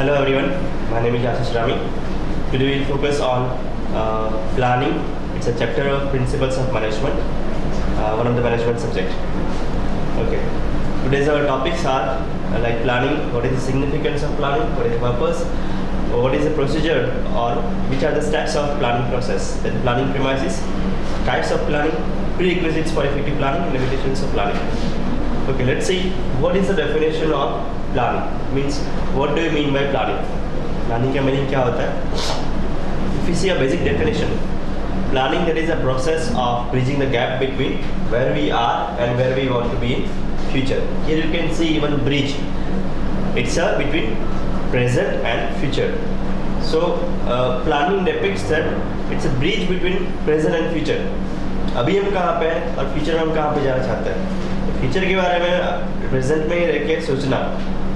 Hello everyone, my name is Ashish Rami. Today we will focus on planning. It's a chapter of principles of management, one of the management subject. Okay. Today's our topics are like planning, what is the significance of planning, what is the purpose, what is the procedure or which are the steps of planning process, then planning premises, types of planning, prerequisites for effective planning and limitations of planning. Okay, let's see what is the definition of planning. Means what do you mean by planning? Planning का meaning क्या होता है? If you see a basic definition, planning that is a process of bridging the gap between where we are and where we want to be in future. Here you can see even bridge. It's a between present and future. So planning depicts that it's a bridge between present and future. अभी हम कहाँ पे हैं और future में हम कहाँ पे जाना चाहते हैं. फ्यूचर के बारे में प्रेजेंट में ही रह के सोचना,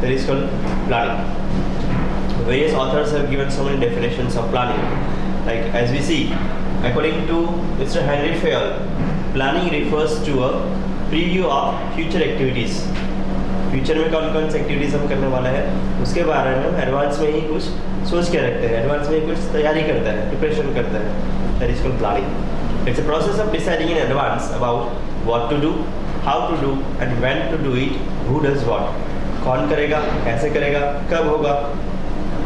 that is called planning. Various authors have given so many definitions of planning. Like as we see, according to Mr. Henry Fayol, planning refers to a preview of future activities. Future में कौन कौन सी activities हम करने वाले हैं उसके बारे में हम एडवांस में ही कुछ सोच के रखते हैं, एडवांस में ही कुछ तैयारी करते हैं, प्रिपरेशन करते हैं. That is called planning. It's a process of deciding in advance about what to do, how to do and when to do it, who does what, कौन करेगा, कैसे करेगा, कब होगा.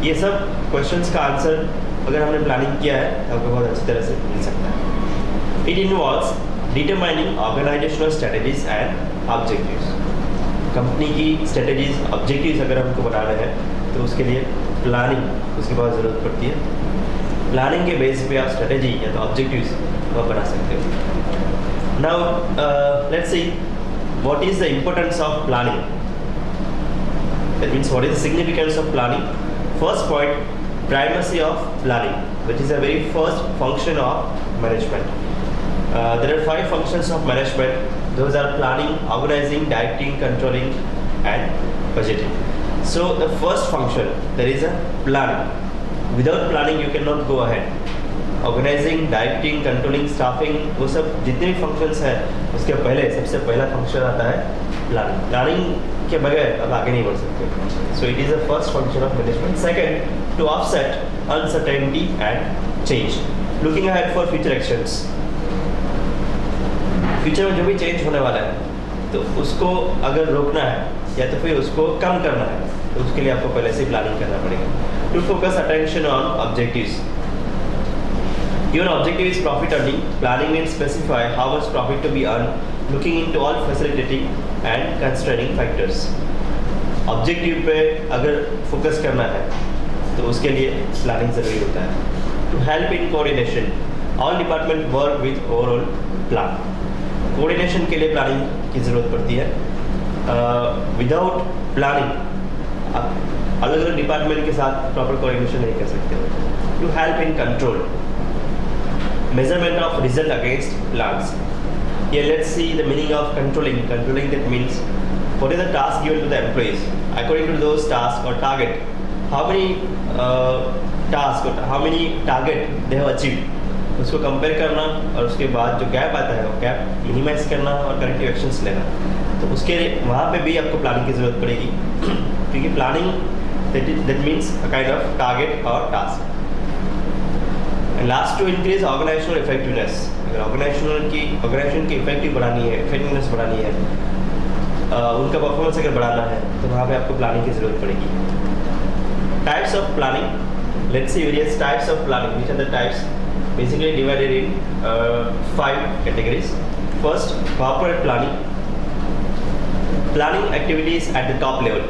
ये सब क्वेश्चंस का आंसर अगर हमने प्लानिंग किया है तो आपको बहुत अच्छी तरह से मिल सकता है. It involves determining organizational strategies and objectives. Company की स्ट्रेटजीज, ऑब्जेक्टिव्स अगर हमको बनाना है तो उसके लिए प्लानिंग उसकी बहुत ज़रूरत पड़ती है. प्लानिंग के बेस पे आप स्ट्रेटजी या तो ऑब्जेक्टिव्स वो बना सकते हो. Now let's see what is the importance of planning. That means what is the significance of planning. First point, primacy of planning, which is a very first function of management. There are 5 functions of management. Those are planning, organizing, directing, controlling and budgeting. So the first function, there is a planning. Without planning you cannot go ahead. Organizing, directing, controlling, staffing, वो सब जितने भी functions हैं उसके पहले सबसे पहला function आता है planning. Planning के बगैर अब आगे नहीं बढ़ सकते. So it is the first function of management. Second, to offset uncertainty and change. Looking ahead for future actions. Future में जो भी चेंज होने वाला है तो उसको अगर रोकना है या तो फिर उसको कम करना है तो उसके लिए आपको पहले से प्लानिंग करना पड़ेगा. To focus attention on objectives. Your objective is profit earning. Planning means specify how much profit to be earn, looking into all facilitating and constraining factors. Objective पे अगर फोकस करना है तो उसके लिए प्लानिंग ज़रूरी होता है. To help in coordination, all department work with overall plan. Coordination के लिए प्लानिंग की ज़रूरत पड़ती है. विदाउट प्लानिंग आप अलग अलग डिपार्टमेंट के साथ प्रॉपर कोऑर्डिनेशन नहीं कर सकते. To help in control, measurement of result against plans. ये let's see the meaning of controlling. Controlling that means what is the task given to the employees, according to those tasks or target, how many tasks or how many target they have achieved, उसको compare करना और उसके बाद जो gap आता है वो gap minimise करना और करेक्टिव एक्शंस लेना. तो उसके वहाँ पे भी आपको प्लानिंग की ज़रूरत पड़ेगी क्योंकि planning that means a kind of target और task. And last, to increase organisational effectiveness. अगर ऑर्गेनाइजेशन की इफेक्टिव बढ़ानी है, इफेक्टिवनेस बढ़ानी है, उनका परफॉर्मेंस अगर बढ़ाना है तो वहाँ पे आपको प्लानिंग की ज़रूरत पड़ेगी. Types of planning. Let's see various types of planning. Which are the types? Basically divided in 5 categories. First, corporate planning. Planning activities at the top level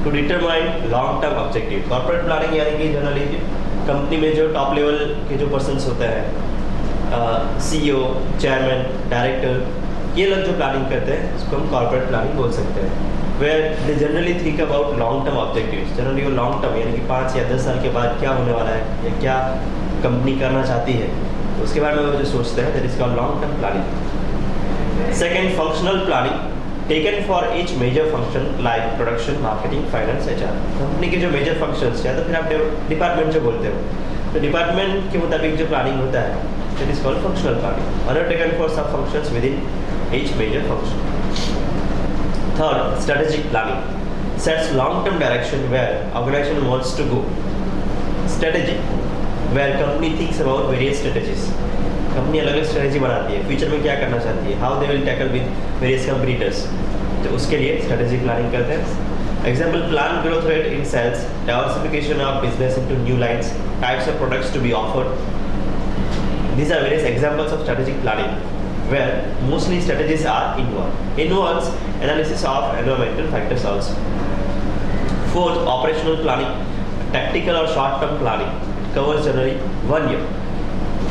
to determine long-term objective. Corporate planning यानी कि generally company में जो top level के जो persons होते हैं, CEO, chairman, director, ये लोग जो प्लानिंग करते हैं उसको हम कॉर्पोरेट प्लानिंग बोल सकते हैं. Where they generally think about long-term objectives. Generally वो लॉन्ग टर्म यानी कि 5 या 10 साल के बाद क्या होने वाला है या क्या कंपनी करना चाहती है तो उसके बारे में वो जो सोचते हैं that is called long term planning. Second, functional planning taken for each major function like production, marketing, finance, HR. Company के जो मेजर फंक्शंस या तो फिर आप डिपार्टमेंट जो बोलते हो तो डिपार्टमेंट के मुताबिक जो प्लानिंग होता है that is called functional planning. Undertaken for सब functions within each major function. Third, strategic planning. sets long-term direction where organization wants to go. Strategy, where company thinks about various strategies. Company अलग अलग strategy बनाती है, future में क्या करना चाहती है, how they will tackle with various competitors, तो उसके लिए स्ट्रेटेजिक प्लानिंग करते हैं. Example, plan growth rate in sales, diversification of business into new lines, types of products to be offered. These are various examples of strategic planning, where mostly strategies are involved. Involves analysis of environmental factors also. Fourth, operational planning, tactical or short-term planning. It covers generally 1 year.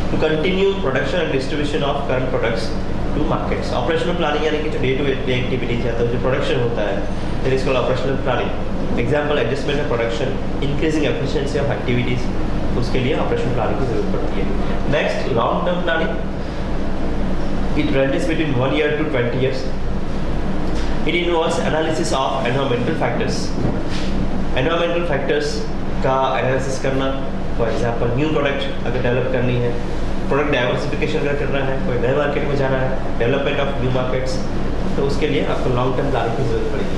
To continue production and distribution of current products to markets. Operational planning यानी कि जो day to day activities है, तो जो production होता है, that is called operational planning. Example, adjustment of production, increasing efficiency of activities. उसके लिए ऑपरेशनल प्लानिंग की जरूरत पड़ती है. Next, long term planning. It ranges between 1 year to 20 years. It involves analysis of environmental factors. Environmental factors का analysis करना, for example new product अगर develop करनी है, प्रोडक्ट डाइवर्सिफिकेशन अगर करना है, कोई नए मार्केट में जाना है, डेवलपमेंट ऑफ न्यू मार्केट्स, तो उसके लिए आपको लॉन्ग टर्म प्लानिंग की जरूरत पड़ेगी.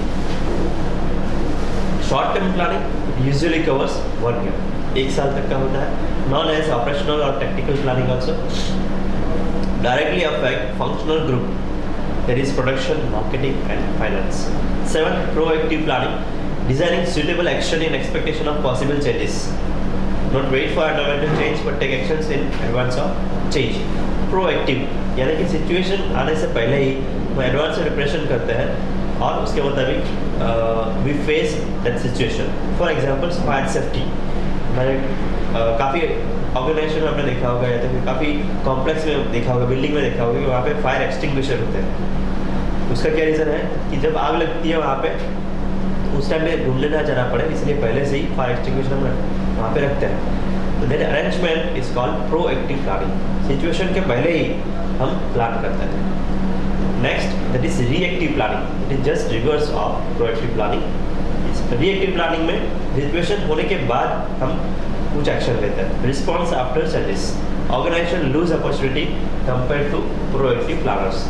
Short term planning usually covers 1 year, 1 साल तक का होता है. नॉन एज ऑपरेशनल और technical planning also. Directly affect functional group, that is production, marketing and finance. 7, proactive planning, designing suitable action in expectation of possible changes. Not wait for environmental change but take actions in advance of change. Proactive यानी कि situation आने से पहले ही वो advance preparation करते हैं और उसके मुताबिक we face that situation. For example, fire safety. मैंने काफ़ी ऑर्गेनाइजेशन में आपने देखा होगा, या तो फिर काफ़ी कॉम्प्लेक्स में देखा होगा, बिल्डिंग में देखा होगा कि वहाँ पे फायर एक्सटिंग्विशर होते हैं. उसका क्या रीज़न है कि जब आग लगती है वहाँ पे, उस टाइम में ढूंढने ना जाना पड़े, इसलिए पहले से ही फायर एक्सटिंग्विशर हम वहाँ पे रखते हैं. तो that arrangement is called proactive planning. Situation के पहले ही हम प्लान करते हैं. Next, that is reactive planning. It is just reverse of proactive planning. Reactive planning में सिचुएशन होने के बाद हम कुछ एक्शन लेते हैं. Response after changes. Organization lose opportunity compare to proactive planners.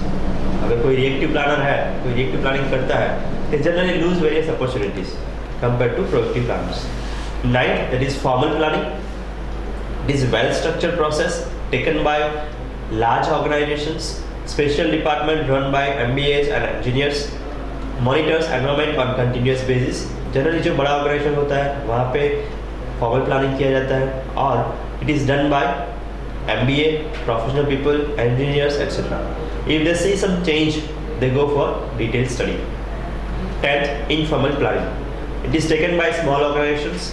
अगर कोई रिएक्टिव प्लानर है, कोई रिएक्टिव प्लानिंग करता है, they generally lose various opportunities compared to proactive planners. 9, that is formal planning. It is a well-structured process taken by large organizations, special department run by MBAs and engineers, monitors environment on continuous basis. Generally जो बड़ा organisation होता है वहाँ पे formal planning किया जाता है और it is done by MBA, professional people, engineers, etc. If they see some change, they go for detailed study. 10th, informal planning. It is taken by small organizations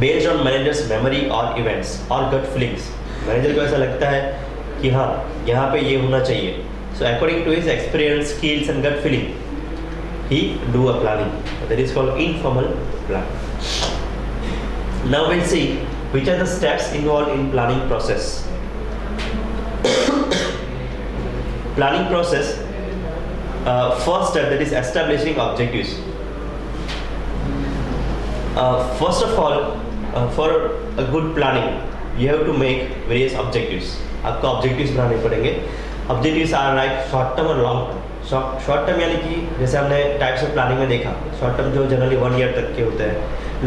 based on manager's memory or events or gut feelings. Manager को ऐसा लगता है कि हाँ यहाँ पे ये होना चाहिए. So according to his experience, skills and gut feeling, he do a planning. That is called informal plan. Now we'll see which are the steps involved in planning process. Planning process. First step, that is establishing objectives. First of all, for a good planning, you have to make various objectives. आपको objectives बनाने पड़ेंगे. Objectives are like short term और long term. Short term यानी कि जैसे हमने types of planning में देखा, short term जो generally 1 year तक के होते हैं.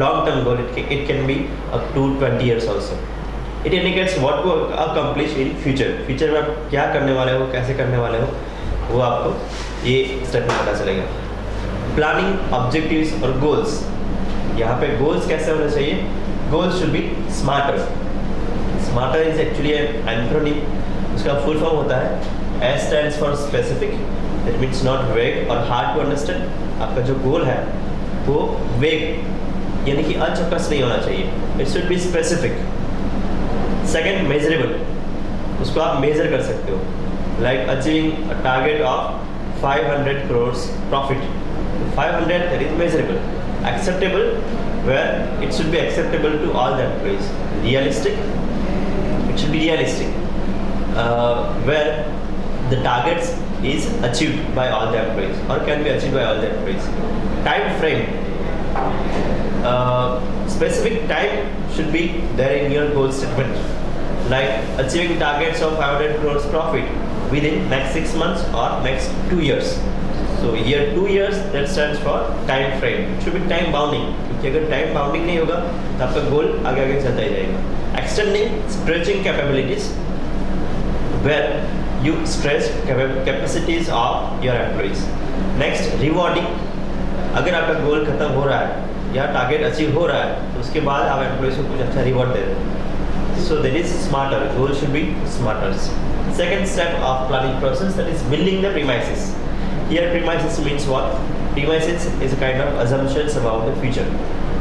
Long term goal, it can be up to 20 years also. It indicates what to accomplish in future. Future में आप क्या करने वाले हो, कैसे करने वाले हो, वो आपको ये स्टेप में पता चलेगा. प्लानिंग, ऑब्जेक्टिव्स और गोल्स. यहाँ पे गोल्स कैसे होने चाहिए? Goals should be smarter. Smarter is actually an acronym. उसका फुल फॉर्म होता है s stands for specific. It means not vague और हार्ड टू अंडरस्टैंड. आपका जो गोल है वो वेग यानी कि अचौकस नहीं होना चाहिए. It should be specific. Second, measurable. उसको आप मेजर कर सकते हो. Like achieving a target of 500 crores profit. 500, that is measurable. Acceptable, where it should be acceptable to all the employees. Realistic, it should be realistic, where the targets is achieved by all the employees or can be achieved by all the employees. Time frame, specific time should be there in your goal statement. Like achieving targets of 500 crores profit within next 6 months or next 2 years. So year 2 years that stands for time frame. It should be time bounding, क्योंकि अगर time bounding नहीं होगा तो आपका गोल आगे आगे चलता ही जाएगा. Extending stretching capabilities, where you stretch capacities of your employees. Next, rewarding. अगर आपका गोल खत्म हो रहा है या टारगेट अचीव हो रहा है तो उसके बाद आप एम्प्लॉइज को कुछ अच्छा रिवॉर्ड दे दें. So that is smarter. Goal should be smarter. Second step of planning process, that is building the premises. Here premises means what? Premises is a kind of assumptions about the future.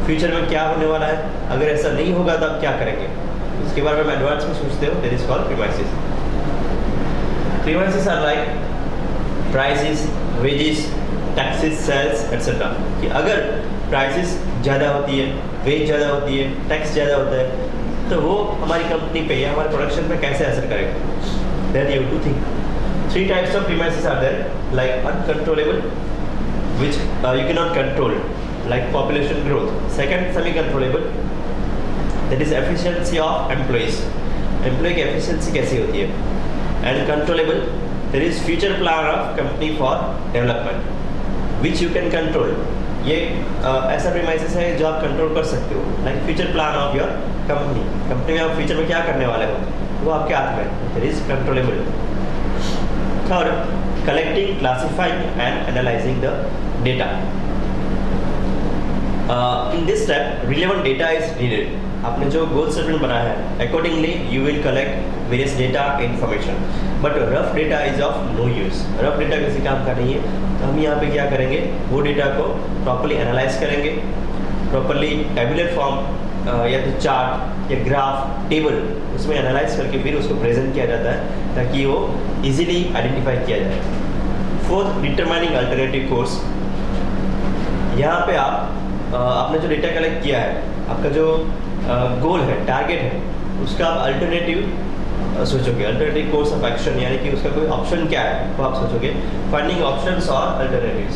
Future में क्या होने वाला है, अगर ऐसा नहीं होगा तो आप क्या करेंगे, उसके बारे में एडवांस में सोचते हो. That is called premises. Premises are like prices, wages, taxes, sales, etc. कि अगर prices ज़्यादा होती है, wage ज़्यादा होती है, tax ज़्यादा होता है, तो वो हमारी कंपनी पे या हमारे प्रोडक्शन पे कैसे असर करेगा. Then you have to think. 3 types of premises are there, like uncontrollable, which you cannot control, like population growth. Second, semi-controllable, that is efficiency of employees. Employee की efficiency कैसी होती है. And controllable, there is future plan of company for development, which you can control. ये ऐसा premises है जो आप control कर सकते हो, like future plan of your company. Company में आप फ्यूचर में क्या करने वाले हो वो आपके हाथ में, that is controllable. Third, collecting, classifying and analysing the data. In this step relevant data is needed. आपने जो गोल स्टेटमेंट बनाया है, accordingly you will collect various data information, but rough data is of no use. Rough data किसी काम का नहीं है. तो हम यहाँ पे क्या करेंगे, वो डेटा को प्रॉपर्ली एनालाइज करेंगे, प्रॉपर्ली टेबुलर फॉर्म या तो चार्ट या ग्राफ, टेबल, उसमें एनालाइज करके फिर उसको प्रेजेंट किया जाता है ताकि वो इजीली आइडेंटिफाई किया जाए. Fourth, determining alternative course. यहाँ पे आप आपने जो डेटा कलेक्ट किया है, आपका जो गोल है, टारगेट है, उसका आप अल्टरनेटिव सोचोगे. अल्टरनेटिव कोर्स ऑफ एक्शन, यानी कि उसका कोई ऑप्शन क्या है वो आप सोचोगे. फाइंडिंग ऑप्शंस और alternatives.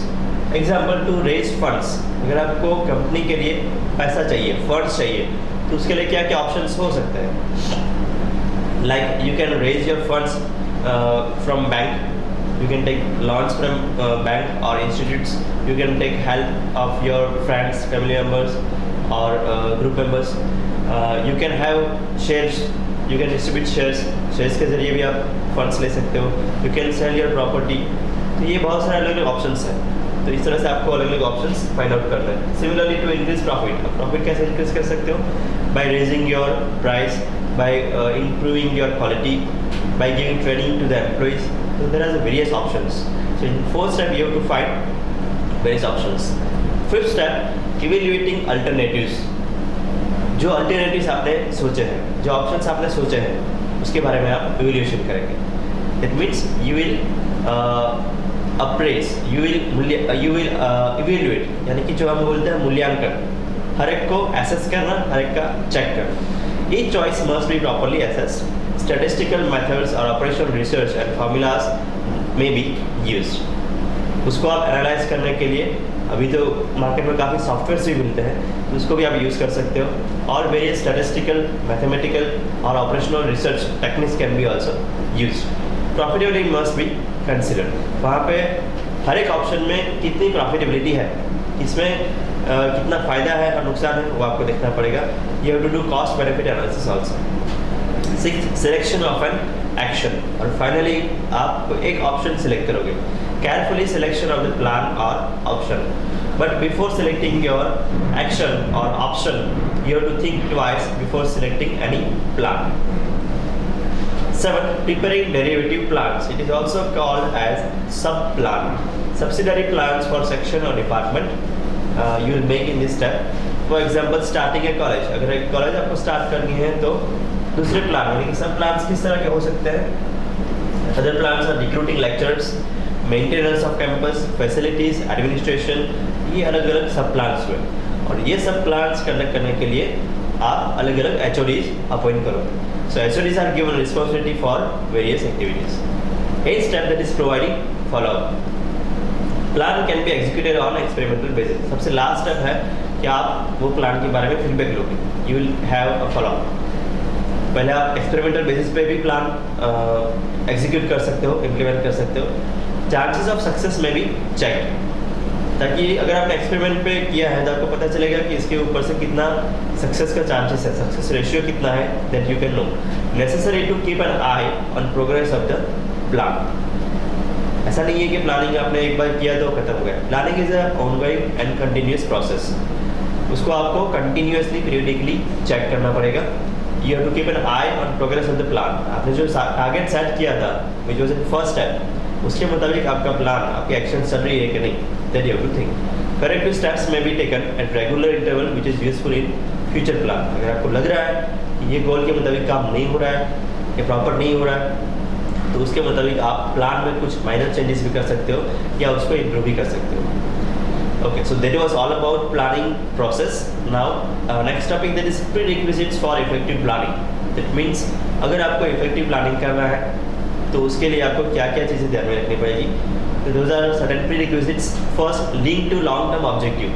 Example, to raise funds. अगर आपको कंपनी के लिए पैसा चाहिए, फंड्स चाहिए, तो उसके लिए क्या क्या ऑप्शंस हो सकते हैं. Like you can raise your funds from bank, you can take loans from bank or institutes, you can take help of your friends, family members or group members, you can have shares, you can distribute shares के जरिए भी आप funds ले सकते हो. you can sell your property. तो ये बहुत सारे अलग अलग ऑप्शंस हैं. तो इस तरह से आपको अलग अलग ऑप्शंस फाइंड आउट करना है. Similarly, to increase profit. Profit कैसे इंक्रीज कर सकते हो, by raising your price, by improving your quality, by giving training to the employees. So there are various options. So in fourth step you have to find various options. Fifth step, evaluating alternatives. जो alternatives आपने सोचे हैं, जो options आपने सोचे हैं, उसके बारे में आप evaluation करेंगे. That means you will appraise, you will evaluate, यानी कि जो हम बोलते हैं मूल्यांकन. हर एक को assess करना, हर एक का check करना. Each choice must be properly assessed. Statistical methods or operational research and formulas may be used. उसको आप एनालाइज करने के लिए अभी तो मार्केट में काफ़ी सॉफ्टवेयर्स भी मिलते हैं, तो उसको भी आप यूज़ कर सकते हो. और वेरियस स्टैटिस्टिकल, मैथमेटिकल और operational research techniques can be also used. Profitability must be considered. वहाँ पे हर एक ऑप्शन में कितनी प्रॉफिटेबिलिटी है, इसमें कितना फ़ायदा है और नुकसान है, वो आपको देखना पड़ेगा. You have to do cost benefit analysis also. Sixth, selection of an action. और फाइनली आप एक ऑप्शन सिलेक्ट करोगे. Carefully selection of the plan और option. But before selecting your action और option, you have to think twice before selecting any plan. 7. Preparing derivative plans. It is also called as sub-plan. Subsidiary plans for section or department you will make in this step. For example, starting a college. अगर एक college आपको start करनी है तो दूसरे plan, यानी कि सब प्लान्स किस तरह के हो सकते हैं. Other plans are recruiting lecturers, maintenance of campus, facilities, administration. ये अलग अलग सब प्लान्स हुए. और ये सब प्लान्स कंडक्ट करने के लिए आप अलग अलग HODs अपॉइंट करो. So HODs are given responsibility for various activities. 8th step, that is providing follow-up. Plan can be executed on experimental basis. सबसे लास्ट स्टेप है कि आप वो प्लान के बारे में फीडबैक लोगे. You will have a follow-up. पहले आप एक्सपेरिमेंटल बेसिस पे भी प्लान एग्जीक्यूट कर सकते हो, इम्प्लीमेंट कर सकते हो. चांसेस ऑफ सक्सेस में भी चेक, ताकि अगर आपने एक्सपेरिमेंट पे किया है तो आपको पता चलेगा कि इसके ऊपर से कितना सक्सेस का चांसेस है, सक्सेस रेशियो कितना है, that you can know. Necessary to keep an eye on progress of the plan. ऐसा नहीं है कि प्लानिंग आपने एक बार किया तो खत्म हो गया। Planning is a ongoing and continuous process, उसको आपको कंटिन्यूअसली पीरियडिकली चेक करना पड़ेगा। You have to keep an eye on progress of the plan. आपने जो टारगेट सेट किया था which was in first step, उसके मुताबिक आपका प्लान, आपकी एक्शन चल रही है कि नहीं, that you have to think. Corrective steps may be taken at regular interval which is useful in future plan. अगर आपको लग रहा है कि ये गोल के मुताबिक काम नहीं हो रहा है, ये प्रॉपर नहीं हो रहा है, तो उसके मुताबिक आप प्लान में कुछ माइनर चेंजेस भी कर सकते हो या उसको इम्प्रूव भी कर सकते हो। Okay, so that was all about planning process. Now next topic, that is prerequisites for effective planning. That means अगर आपको इफेक्टिव प्लानिंग करना है तो उसके लिए आपको क्या क्या चीज़ें ध्यान में रखनी पड़ेगी। तो those are certain prerequisites. First, link to long term objective.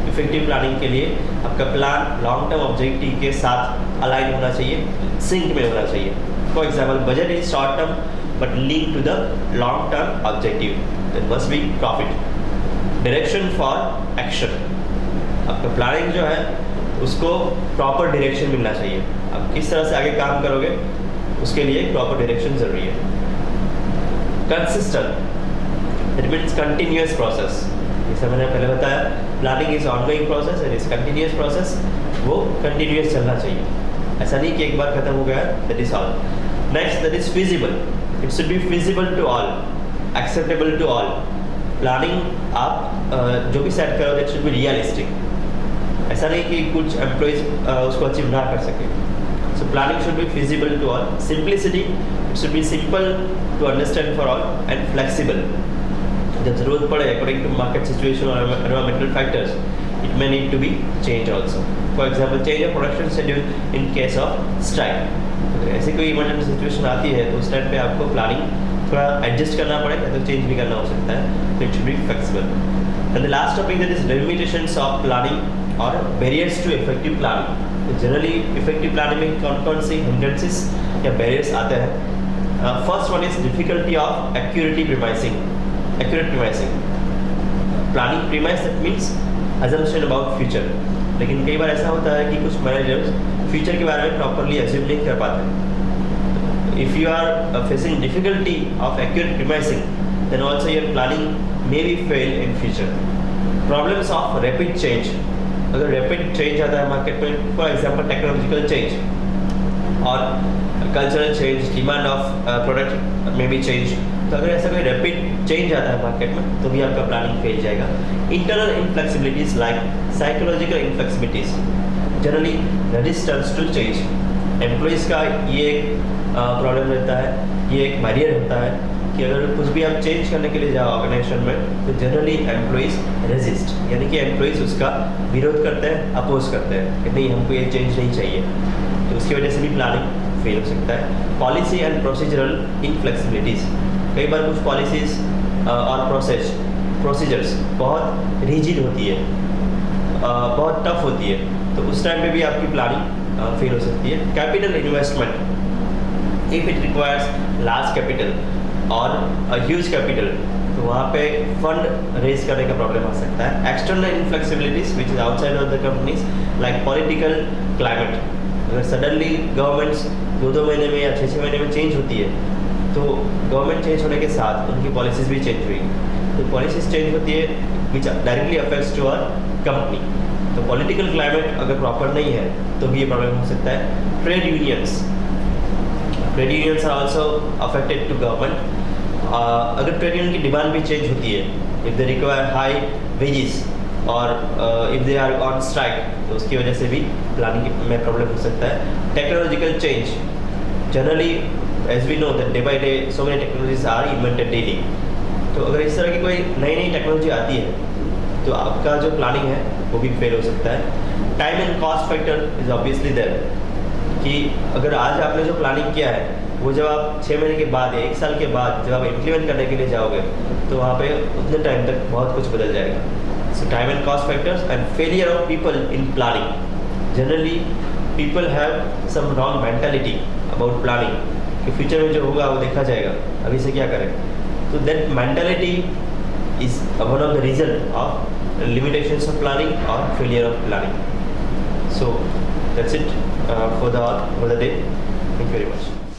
Effective planning के लिए आपका प्लान लॉन्ग टर्म ऑब्जेक्टिव के साथ अलाइन होना चाहिए, सिंक में होना चाहिए। For example, budget is short term but linked to the long term objective. That must be profit. Direction for action. आपका प्लानिंग जो है उसको प्रॉपर डायरेक्शन मिलना चाहिए। आप किस तरह से आगे काम करोगे उसके लिए प्रॉपर डायरेक्शन जरूरी है। Consistent, it means continuous process. जैसे मैंने पहले बताया, planning is ongoing process and is continuous process. वो कंटिन्यूअस चलना चाहिए, ऐसा नहीं कि एक बार खत्म हो गया, that is all. Next, that is feasible. It should be feasible to all, acceptable to all. Planning आप जो भी सेट करो दैट शुड बी रियलिस्टिक। ऐसा नहीं कि कुछ एम्प्लॉइज उसको अचीव ना कर सके। So planning should be feasible to all. Simplicity, it should be simple to understand for all and flexible. जब जरूरत पड़े अकॉर्डिंग टू मार्केट सिचुएशन और environmental factors, it may need to be changed also. For example, change of production schedule in case of strike. ऐसी कोई emergency situation आती है तो उस टाइम पे आपको प्लानिंग थोड़ा एडजस्ट करना पड़ेगा, तो चेंज भी करना हो सकता है, तो it should be flexible. And the last topic, that is limitations of planning और barriers to effective planning. Generally effective planning में कौन कौन सी हिंड्रेंसेस या बैरियर्स आते हैं। First one is difficulty of accurate premising. Planning premise, that means assumption about future। लेकिन कई बार ऐसा होता है कि कुछ मैनेजर्स फ्यूचर के बारे में प्रॉपरली एज्यूम नहीं कर पाते। If you are facing difficulty of accurate premising, then also your planning may be fail in future. Problems of rapid change. अगर रैपिड चेंज आता है मार्केट में, फॉर एग्जाम्पल टेक्नोलॉजिकल चेंज और cultural change, demand of product में भी change, तो अगर ऐसा कोई रैपिड चेंज आता है मार्केट में तो भी आपका प्लानिंग फेल जाएगा। Internal inflexibilities like psychological inflexibilities, generally resistance to change. Employees का ये एक प्रॉब्लम रहता है, ये एक बैरियर होता है कि अगर कुछ भी आप चेंज करने के लिए जाओ ऑर्गेनाइजेशन में तो जनरली एम्प्लॉइज़ रेजिस्ट, यानी कि एम्प्लॉइज़ उसका विरोध करते हैं, अपोज करते हैं कि नहीं, हमको ये चेंज नहीं चाहिए, तो उसकी वजह से भी प्लानिंग फेल हो सकता है। पॉलिसी एंड प्रोसीजरल इनफ्लेक्सिबिलिटीज़, कई बार कुछ पॉलिसीज़ और प्रोसीजर्स बहुत रिजिड होती है, बहुत टफ होती है, तो उस टाइम पे भी आपकी प्लानिंग फेल हो सकती है। Capital investment, if it requires large capital और ह्यूज कैपिटल, तो वहाँ पे फंड रेज करने का प्रॉब्लम आ सकता है। External inflexibilities which is outside of the companies like political climate. अगर सडनली गवर्नमेंट्स 2-2 महीने में या 6-6 महीने में चेंज होती है, तो गवर्नमेंट चेंज होने के साथ उनकी पॉलिसीज़ भी चेंज हुई, तो पॉलिसीज़ चेंज होती है which directly affects to our company. तो पॉलिटिकल क्लाइमेट अगर प्रॉपर नहीं है तो भी ये प्रॉब्लम हो सकता है। Trade unions are also affected to government. अगर ट्रेड यूनियन की डिमांड भी चेंज होती है, if they require high wages और if they are on strike, तो उसकी वजह से भी प्लानिंग में प्रॉब्लम हो सकता है। Technological change, generally as we know that day by day so many technologies are invented daily, तो अगर इस तरह की कोई नई नई टेक्नोलॉजी आती है तो आपका जो प्लानिंग है वो भी फेल हो सकता है। Time and cost factor is obviously there, कि अगर आज आपने जो प्लानिंग किया है वो जब आप 6 महीने के बाद या 1 साल के बाद जब आप इम्प्लीमेंट करने के लिए जाओगे तो वहाँ पे उतने टाइम तक बहुत कुछ बदल जाएगा। So time and cost factors and failure of people in planning. Generally people have some wrong mentality about planning कि फ्यूचर में जो होगा वो देखा जाएगा, अभी से क्या करें। So that mentality is one of the reason of limitations of planning or failure of planning. So that's it for the day. Thank you very much.